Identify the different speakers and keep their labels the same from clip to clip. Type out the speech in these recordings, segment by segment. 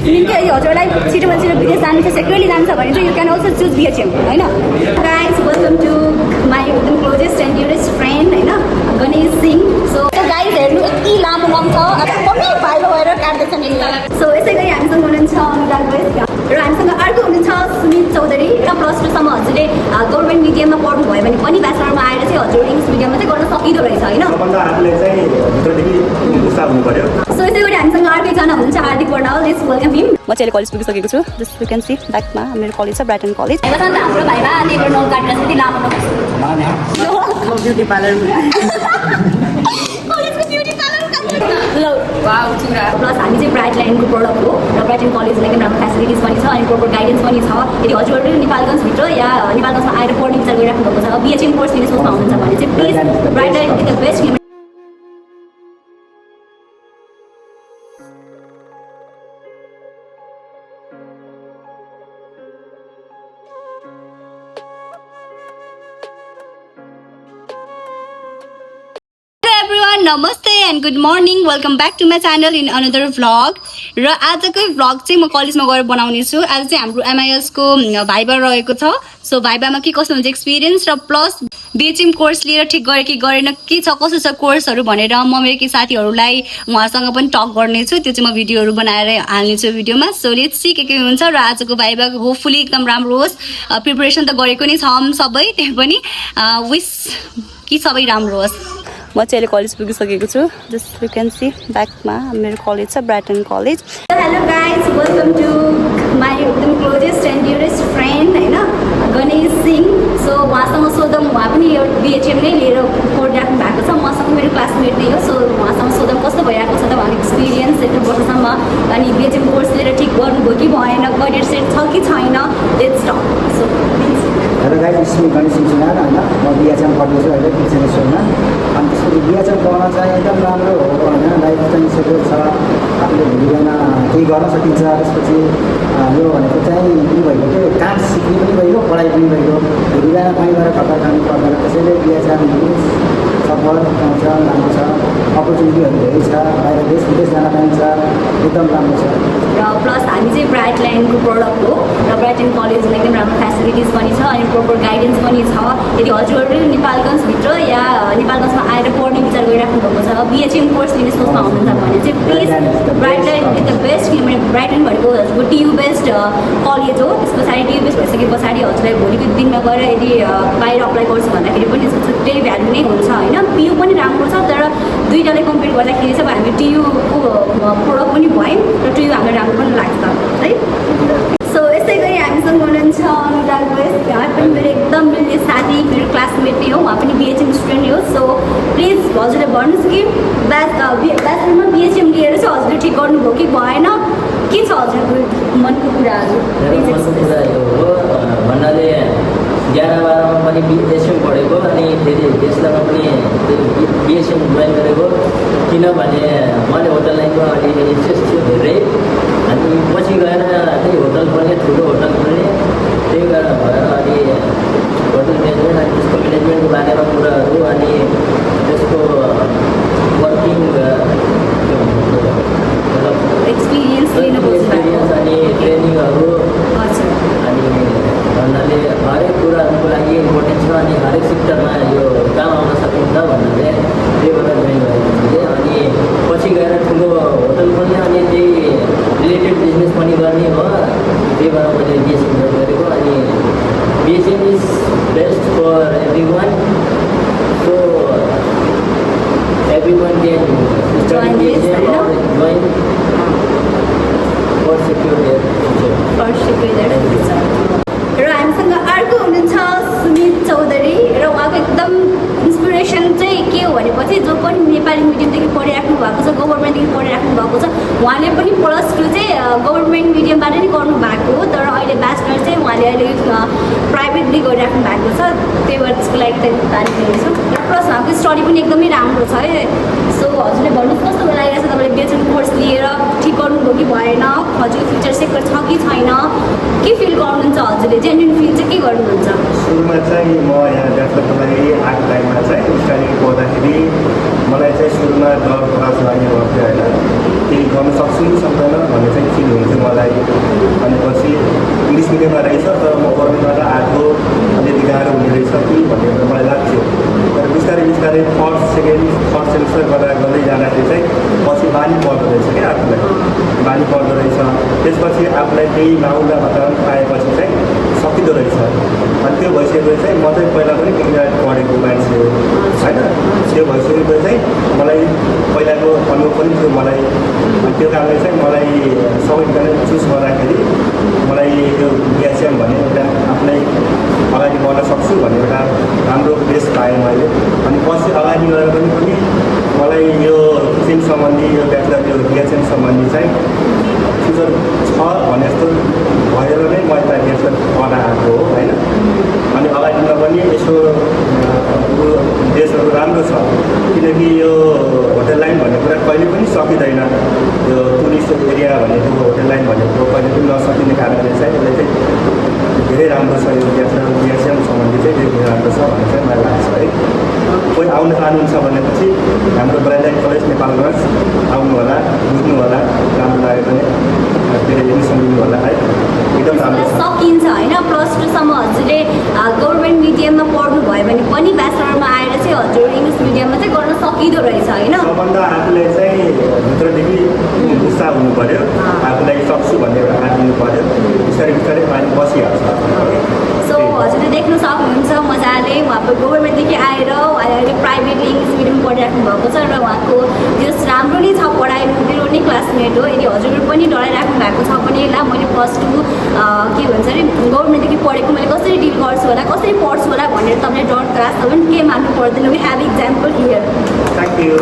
Speaker 1: if निकै हजुरलाई छिटोभन्दा छिटो विदेश जानु छ सेक्युरली जान्छ भने चाहिँ you can also choose BHM होइन गाइज वेलकम टु माई एकदम क्लोजेस्ट एन्ड डियरेस्ट फ्रेन्ड होइन गणेश सिंह सो गाइज हेर्नु यति लामो नाम छ अब कति भाइलो भएर काट्दैछ नि सो यसै गरी हामीसँग हुनुहुन्छ अनुराग वैश्य र हामीसँग अर्को हुनुहुन्छ सुमित चौधरी र +2 सम्म हजुरले गभर्मेन्ट मिडियममा पढ्नुभयो भने पनि ब्याचलरमा आएर चाहिँ हजुर इङ्ग्लिस मिडियममा चाहिँ गर्न सकिँदो रहेछ होइन सो यसै गरी हामीसँग अर्कैजना हुनुहुन्छ हार्दिक बर्नाल लेट्स वेलकम हिम म चाहिँ कलेज पुगिसकेको छु जस्ट यु क्यान सी ब्याकमा मेरो कलेज छ ब्राइटन कलेज भाइमा त हाम्रो भाइमा नेबर नोट काटेर चाहिँ लामो नहोस् ब्युटी पार्लर प्लस हामी चाहिँ ब्राइट लाइनको प्रडक्ट हो र ब्राइटन कलेजमा एकदम राम्रो फेसिलिटिज पनि छ अनि प्रोपर गाइडेन्स पनि छ यदि हजुरहरू नेपालगञ्जभित्र या नेपालगञ्जमा आएर पढ्ने विचार गरिराख्नु भएको छ बिएचएम कोर्स लिने सोच्नु हुनुहुन्छ भने चाहिँ please bright line is the best नमस्ते and good morning welcome back to my channel in another vlog र आजकै भ्लग चाहिँ म कलेजमा गएर बनाउने छु आज चाहिँ हाम्रो एमआइएसको भाइबा रहेको छ सो भाइबामा के कस्तो हुन्छ एक्सपिरियन्स र प्लस बिएचएम कोर्स लिएर ठिक गरे कि गरेन के छ कसो छ कोर्सहरू भनेर म मेरो केही साथीहरूलाई उहाँसँग पनि टक गर्नेछु त्यो चाहिँ म भिडियोहरू बनाएर हाल्नेछु भिडियोमा सो लेट्स सी के हुन्छ र आजको भाइबा होपफुली एकदम राम्रो होस् प्रिपरेसन त गरेको नै छौँ सबै त्यही पनि विस कि सबै राम्रो होस् म चाहिँ अहिले कलेज पुगिसकेको छु जस्ट यु क्यान सी ब्याकमा मेरो कलेज छ Brighton college hello guys welcome to my एकदम क्लोजेस्ट एन्ड डियरेस्ट फ्रेन्ड होइन गणेश सिंह सो उहाँसँग सोधौँ उहाँ पनि यो बिएचएम नै लिएर पढिराख्नु भएको छ मसँग मेरो क्लासमेट नै हो सो उहाँसँग सोधौँ कस्तो भइरहेको छ त उहाँको एक्सपिरियन्स एक वर्षसम्म अनि बिएचएम कोर्स लिएर ठिक गर्नुभयो कि भएन करियर सेट छ कि छैन let's talk so
Speaker 2: hello guys it's me Ganesh Singh Sunar होइन म बिएचएम पढ्दैछु अहिले 5 सेमेस्टरमा अनि त्यसपछि बिएचएम पढ्न चाहिँ एकदम राम्रो हो होइन लाइफ चाहिँ सेक्युर छ आफूले भोलिबिहान केही गर्न सकिन्छ त्यसपछि यो भनेको चाहिँ के भइगयो कि काम सिक्ने पनि भइगयो पढाइ पनि भइगयो भोलिबिहान कहीँ गएर खतर खानु पर्दैन त्यसैले बिएचएम सफल पाउँछ राम्रो छ अपर्च्युनिटीहरू धेरै छ बाहिर देश विदेश जान पाइन्छ एकदम राम्रो छ
Speaker 1: र प्लस हामी चाहिँ ब्राइट लाइनको प्रडक्ट हो र ब्राइटन कलेजमा एकदम राम्रो फेसिलिटिज पनि छ अनि प्रोपर गाइडेन्स पनि छ यदि हजुरहरू नेपालगञ्जभित्र या नेपालगञ्जमा आएर पढ्ने विचार गरिराख्नु भएको छ बिएचएम कोर्स लिने सोच्नु हुनुहुन्छ भने चाहिँ please bright line is the best किनभने ब्राइटन भनेको हजुरको टियु बेस्ड कलेज हो त्यस पछाडि टियु बेस्ट भइसके पछाडि हजुरलाई भोलिको दिनमा गएर यदि बाहिर अप्लाई गर्छु भन्दाखेरि पनि छुट्टै भ्यालु नै हुन्छ होइन पियु पनि राम्रो छ तर दुईवटाले कम्पेयर गर्दाखेरि चाहिँ हामी टियुको प्रोडक्ट पनि भयौँ र टियु हामीलाई राम्रो पनि लाग्छ है सो यसै गरी हामीसँग हुनुहुन्छ अनुराग वैश्य उहाँ पनि मेरो एकदम मिल्ने साथी मेरो क्लासमेट नै हो उहाँ पनि बिएचएम स्टुडेन्ट हो सो प्लिज हजुरले भन्नुहोस् कि ब्याचलरमा बिएचएम लिएर चाहिँ हजुरले ठिक गर्नुभयो कि भएन के छ हजुरको मनको कुराहरू
Speaker 3: भन्नाले 11-12मा पनि बिएचएम पढेको अनि फेरि त्यसमा पनि बिएचएम जोइन गरेको किनभने मैले होटल लाइनमा अलि इन्ट्रेस्ट थियो धेरै अनि पछि गएर त्यही होटल पनि ठुलो होटल पनि त्यही भएर अलि होटल म्यानेजमेन्ट अनि त्यसको म्यानेजमेन्टको बारेमा कुराहरू अनि त्यसको वर्किङ
Speaker 1: एक्सपिरियन्स
Speaker 3: अनि ट्रेनिङहरू अनि भन्नाले हरेक कुराहरूको लागि इम्पोर्टेन्ट छ अनि हरेक सेक्टरमा यो काम आउन सकिन्छ भन्नाले त्यही भएर जोइन गरेको थिएँ अनि पछि गएर ठुलो होटल पनि अनि त्यही रिलेटेड बिजनेस पनि गर्ने हो त्यही भएर मैले बिएचएम जोइन गरेको अनि BHM is best for everyone so everyone can join BHM join for secure
Speaker 1: र हामीसँग अर्को हुनुहुन्छ सुमित चौधरी र उहाँको एकदम इन्सपिरेसन चाहिँ के हो भनेपछि जो पनि नेपाली मिडियमदेखि पढिराख्नु भएको छ गभर्मेन्टदेखि पढिराख्नु भएको छ उहाँले पनि +2 चाहिँ गभर्मेन्ट मिडियमबाट नै गर्नु भएको हो तर अहिले ब्याचलर चाहिँ उहाँले अहिले प्राइभेटली गरिराख्नु भएको छ त्यही भएर त्यसको लागि त तारिफ दिनेछु र प्लस उहाँको स्टडी पनि एकदमै राम्रो छ है सो हजुरले भन्नुहोस् कस्तो लागिरहेको छ तपाईँले बिएचएम कोर्स लिएर ठिक गर्नुभयो कि भएन हजुरको फ्युचर सेक्टर छ कि छैन के फिल गर्नुहुन्छ हजुरले जेन्युन फिल चाहिँ के गर्नुहुन्छ
Speaker 2: सुरुमा चाहिँ म यहाँ ब्याचलरको लागि आर्ट लाइनमा चाहिँ स्टडी गर्दाखेरि मलाई चाहिँ सुरुमा डर क्लास लाग्ने भएको थियो होइन केही गर्न सक्छु कि सक्दैन भन्ने चाहिँ फिल हुन्थ्यो मलाई
Speaker 4: मिडियममा रहेछ तर म गभर्मेन्टबाट आएको अलिकति गाह्रो हुने रहेछ कि भन्ने एउटा मलाई लाग्थ्यो तर बिस्तारै बिस्तारै फर्स्ट सेकेन्ड थर्ड सेमिस्टर गर्दै जाँदाखेरि चाहिँ पछि बानी पर्दो रहेछ क्या आफूलाई बानी पर्दो रहेछ त्यसपछि आफूलाई त्यही माहौल वातावरण पाएपछि चाहिँ सकिँदो रहेछ अनि त्यो भइसकेपछि चाहिँ म चाहिँ पहिला पनि इन्जिनियरिङ पढेको मान्छे हो होइन त्यो भइसकेपछि चाहिँ मलाई पहिलाको अनुभव पनि थियो मलाई त्यो कारणले चाहिँ मलाई सबै इन्टरनेट चुज गर्दाखेरि मलाई यो बिएचएम भन्ने एउटा आफूलाई अगाडि बढ्न सक्छु भन्ने एउटा राम्रो बेस पाएँ मैले अनि पछि अगाडि गएर पनि मलाई यो टिचिङ सम्बन्धी यो ब्याचलर यो बिएचएम सम्बन्धी चाहिँ फ्युचर छ भने जस्तो भएर नै म यता बिएचएम पढ्न आएको हो होइन अनि अगाडिमा पनि यसो देशहरू राम्रो छ किनकि यो होटल लाइन भन्ने कुरा कहिले पनि सकिँदैन यो टुरिस्ट एरिया भनेको होटल लाइन भनेको कहिले पनि नसकिने कारणले चाहिँ यसले चाहिँ धेरै राम्रो छ यो बिएचएम सम्बन्धी चाहिँ धेरै राम्रो छ भन्ने चाहिँ मलाई लाग्छ है कोही आउन चाहनुहुन्छ भनेपछि हाम्रो ब्राइडाइट कलेज नेपालगञ्ज आउनु होला बुझ्नु होला राम्रो लाग्यो भने धेरै एडमिसन लिनु होला है एकदम राम्रो छ
Speaker 1: सकिन्छ होइन प्लस टूसम्म हजुरले गभर्मेन्ट मिडियममा पढ्नु भयो भने पनि ब्याचलरमा आएर चाहिँ हजुर इङ्ग्लिस मिडियममा चाहिँ गर्न सकिँदो रहेछ होइन
Speaker 4: सबभन्दा आफूले चाहिँ भित्रदेखि उत्साह हुनु पऱ्यो आफूलाई सक्छु भन्ने एउटा आँट हुनु पऱ्यो बिस्तारै बिस्तारै पानी बसिहाल्छ
Speaker 1: सो हजुरले देख्न सक्नुहुन्छ मजाले उहाँको गभर्मेन्टदेखि आएर उहाँले प्राइभेट इङ्ग्लिस मिडियम पढिराख्नु भएको छ र उहाँको जस राम्रो नै छ पढाइ मेरो नै क्लासमेट हो यदि हजुरहरू पनि डराइराख्नु भएको छ भने ला मैले प्लस टू के भन्छ अरे गभर्मेन्टदेखि पढेको मैले कसरी डिल गर्छु होला कसरी पढ्छु होला भनेर तपाईँले डर त्रास छ भने के मान्नु पर्दैन we have example here
Speaker 4: thank you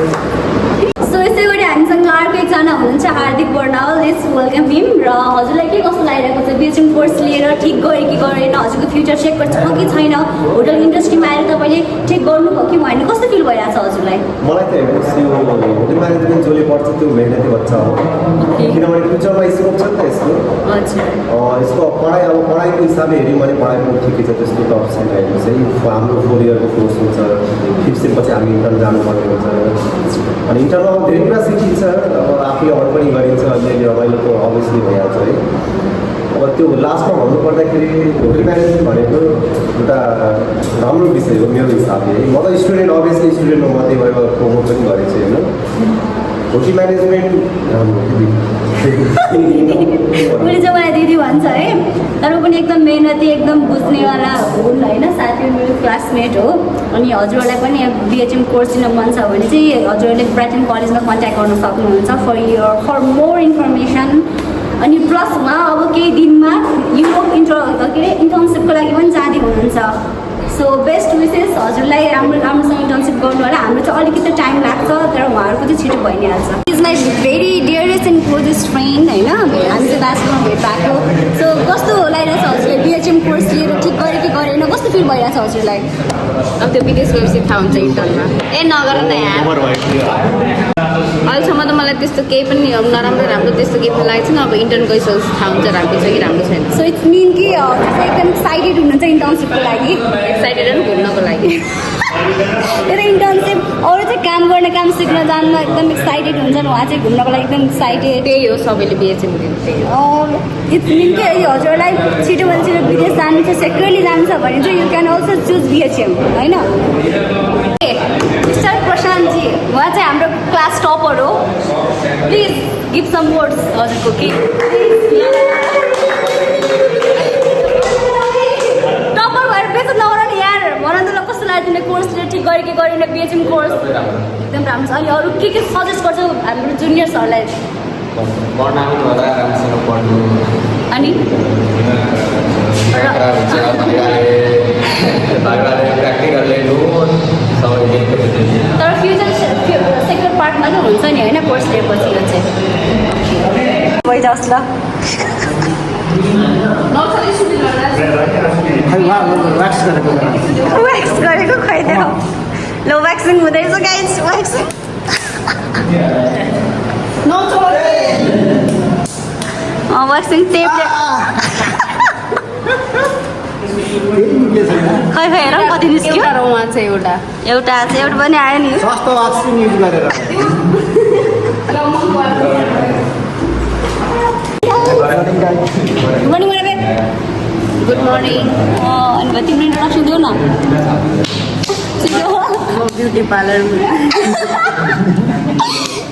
Speaker 1: so यसै गरी हामीसँग अर्को एकजना हुनुहुन्छ हार्दिक बर्नावल लेट्स वेलकम हिम र हजुरलाई के कस्तो लागिरहेको छ बिएचएम कोर्स लिएर ठिक गऱ्यो कि गरेन हजुरको फ्युचर सेक्टर छ कि छैन होटल इन्डस्ट्रीमा आएर तपाईँले ठिक गर्नुभयो कि भएन कस्तो फिल भइरहेको छ हजुरलाई
Speaker 5: मलाई त हेर्नुहोस् यो होटल म्यानेजमेन्ट जसले पढ्छ त्यो मेहनती बच्चा हो किनभने फ्युचरमा स्कोप छ नि त यसको
Speaker 1: हजुर
Speaker 5: यसको पढाइ अब पढाइको हिसाबले हेऱ्यौँ भने पढाइ पनि ठिकै छ त्यस्तो टप छैन हेर्नुहोस् है हाम्रो 4 इयरको कोर्स हुन्छ 5th सेमपछि हामी इन्टर्न जानुपर्ने हुन्छ अनि इन्टर्नमा धेरै कुरा सिकिन्छ अब आफूले अरू पनि गरिन्छ अलिअलि रमाइलो त अभियसली भइहाल्छ है अब त्यो लास्टमा भन्नुपर्दाखेरि होटल म्यानेजमेन्ट भनेको एउटा राम्रो विषय हो मेरो हिसाबले म त स्टुडेन्ट अभियसली स्टुडेन्ट हो मात्रै भएर प्रमोट पनि गरेको छु होइन होटल म्यानेजमेन्ट
Speaker 1: उसले चाहिँ मलाई दिदी भन्छ है तर पनि एकदम मेहनती एकदम बुझ्नेवाला हुन् होइन साथी मेरो क्लासमेट हो अनि हजुरहरूलाई पनि बिएचएम कोर्स लिन मन छ भने चाहिँ हजुरहरूले ब्राइटन कलेजमा कन्ट्याक्ट गर्न सक्नुहुन्छ फर मोर इन्फर्मेसन अनि प्लस उहाँ अब केही दिनमा युरोप के अरे इन्टर्नसिपको लागि पनि जाँदै हुनुहुन्छ सो बेस्ट विसेस हजुरलाई राम्रोसँग इन्टर्नसिप गर्नु होला हाम्रो चाहिँ अलिकति टाइम लाग्छ तर उहाँहरूको चाहिँ छिटो भइ नै हाल्छ is my very dearest and closest friend होइन हामी चाहिँ ब्याचलरमा भेट भएको सो कस्तो लागिरहेछ हजुरलाई बिएचएम कोर्स लिएर ठिक गऱ्यो कि गरेन कस्तो फिल भइरहेछ हजुरलाई
Speaker 6: अब त्यो विदेश गएपछि थाहा हुन्छ इन्टर्नमा नगर न यहाँ अहिलेसम्म त मलाई त्यस्तो केही पनि नराम्रो राम्रो त्यस्तो केही पनि लागेको छैन अब इन्टर्न गइसकेपछि थाहा हुन्छ राम्रो छ कि राम्रो छैन
Speaker 1: सो इट्स मिन कि हजुर एकदम एक्साइटेड हुनुहुन्छ इन्टर्नसिपको लागि
Speaker 6: एक्साइटेड अनि घुम्नको लागि
Speaker 1: तर इन्टर्नसिप अरू चाहिँ काम गर्ने काम सिक्न जानुमा एकदम एक्साइटेड हुन्छन् उहाँ चाहिँ घुम्नको लागि एकदम एक्साइटेड
Speaker 6: त्यही हो सबैले बिएचएम त्यही हो
Speaker 1: इट्स मिन कि हजुरलाई छिटोभन्दा छिटो विदेश जानु छ सेक्युरली जानु छ भने चाहिँ you can also choose BHM होइन मिस्टर प्रशान्तजी उहाँ चाहिँ हाम्रो क्लास टपर हो प्लिज गिभ सम वर्ड्स हजुरको कि टपर भएर बेच नगर नि यार भन त ल कस्तो लाग्यो तिमीले कोर्स लिएर ठिक गऱ्यो कि गरेन बिएचएम कोर्स एकदम राम्रो छ अनि अरू के सजेस्ट गर्छौ हाम्रो जुनियर्सहरूलाई
Speaker 7: पढ्न आउनु होला राम्रोसँग पढ्नु
Speaker 1: अनि
Speaker 7: प्र्याक्टिकलले नोट सबै
Speaker 1: तर फ्युचर सेक्टर पार्टमा चाहिँ हुन्छ नि होइन कोर्स लिएपछि यो चाहिँ भइजाओस् ल व्याक्स गरेको खुवाइदियो ल व्याक्सिङ हुँदैछ गाइस व्याक्सिङ व्याक्सिङ टेपले खै हेर कति निस्क्यो
Speaker 6: उहाँ चाहिँ एउटा
Speaker 1: एउटा पनि आयो नि
Speaker 5: सस्तो भ्याक्सिन युज गरेर
Speaker 1: गुड मर्निङ
Speaker 6: गुड मर्निङ
Speaker 1: अनि भाइ तिम्रो इन्ट्रोडक्सन दिऊ न
Speaker 6: ब्युटी पार्लर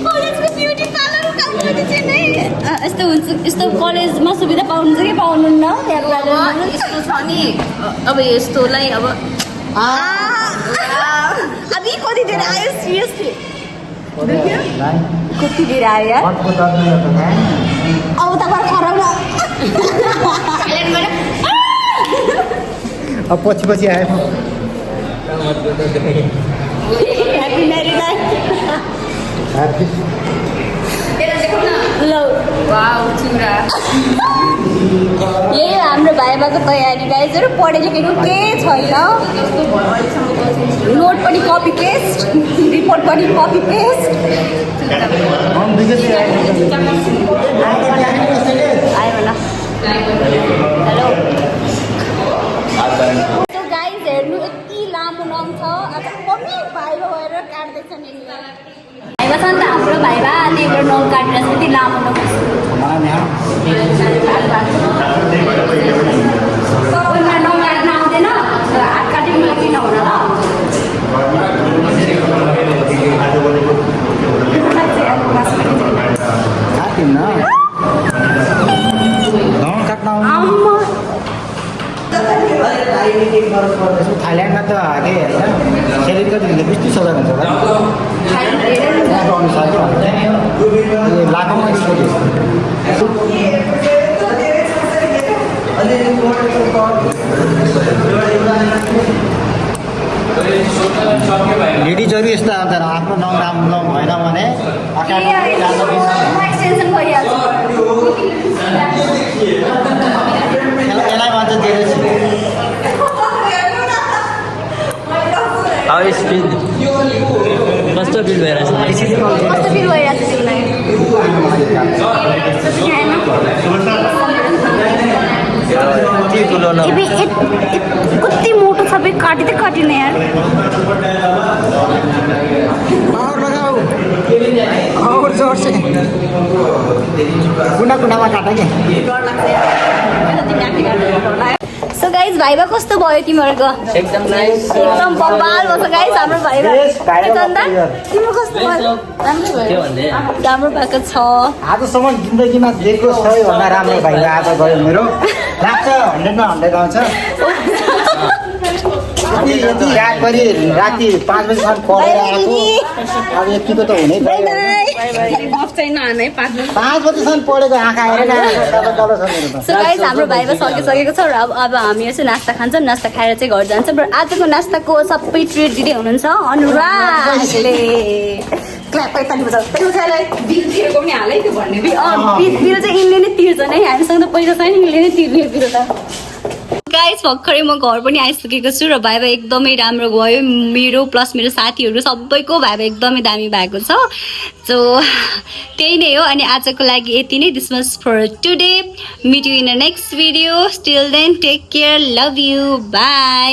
Speaker 1: कलेजको ब्युटी पार्लर काम गर्ने चाहिँ नै यस्तो हुन्छ यस्तो कलेजमा सुविधा पाउनुहुन्छ कि पाउनुहुन्न
Speaker 6: यस्तो छ नि अब यस्तोलाई अब
Speaker 1: अभी कति धेरै आयो सिरियसली कति धेरै आयो यार अब त बरु खराब
Speaker 2: अब पछि आयो
Speaker 1: ह्याप्पी म्यारिड लाइफ ल
Speaker 6: वाउ चुरा
Speaker 1: यही हो हाम्रो भाइबाको तयारी गाइजहरू पढे लेखेको केही छैन नोट पनि कपी पेस्ट रिपोर्ट पनि कपी पेस्ट आयो न हेलो सो गाइज हेर्नु यति लामो नाम छ आज मम्मी भाइबा भएर काट्दैछ नि भाइबा छ नि त हाम्रो भाइबा त्यहीबाट नौ काटेर यति लामो नाम सबैमा नौ काट्न आउँदैन हात काट्यो मलाई किन हुन
Speaker 2: थाइल्यान्डमा त के होइन सेलेरी कति हुन्छ 20,000 हुन्छ लाखौँमा लेडिजहरू यस्तो आउँछ आफ्नो नाम राम्रो भएन भने
Speaker 1: एक्सटेन्सन भइहाल्छ
Speaker 2: यसलाई भन्छ जेलेसी
Speaker 3: कस्तो फिल भइरहेछ
Speaker 1: कस्तो फिल भइरहेको छ तिमीलाई कति मोटो छ बे काटिँदै काटिन यार
Speaker 2: कुनामा काट क्या
Speaker 1: सो गाइज भाइबा कस्तो भयो तिमीहरूको
Speaker 3: एकदम नाइस
Speaker 1: एकदम बवाल भयो गाइज हाम्रो भाइबा तिम्रो कस्तो भयो राम्रो भएको छ
Speaker 2: आजसम्म जिन्दगीमा दिएको सबैभन्दा राम्रो भाइबा आज गयो मेरो लाग्छ 100मा 100 आउँछ यति रात गरी राति 5 बजीसम्म पढेर आएको अब यतिको त हुनै पर्यो 5 बजीसम्म पढेको आँखा हेरेर
Speaker 1: सो गाइज हाम्रो भाइबा सकिसकेको छ र अब हामीहरू चाहिँ नास्ता खान्छौँ नास्ता खाएर चाहिँ घर जान्छौँ र आजको नास्ताको सबै ट्रिट दिँदै हुनुहुन्छ अनुरागले बिल चाहिँ यिनले नै तिर्छ नै हामीसँग त पैसा छैन यिनले नै तिर्ने बिल त गाइस भर्खरै म घर पनि आइसकेको छु र भाइबा एकदमै राम्रो गयो मेरो प्लस मेरो साथीहरू सबैको भाइबा एकदमै दामी भएको छ सो त्यही नै हो अनि आजको लागि यति नै this was for today meet you in the next video still then take care love you by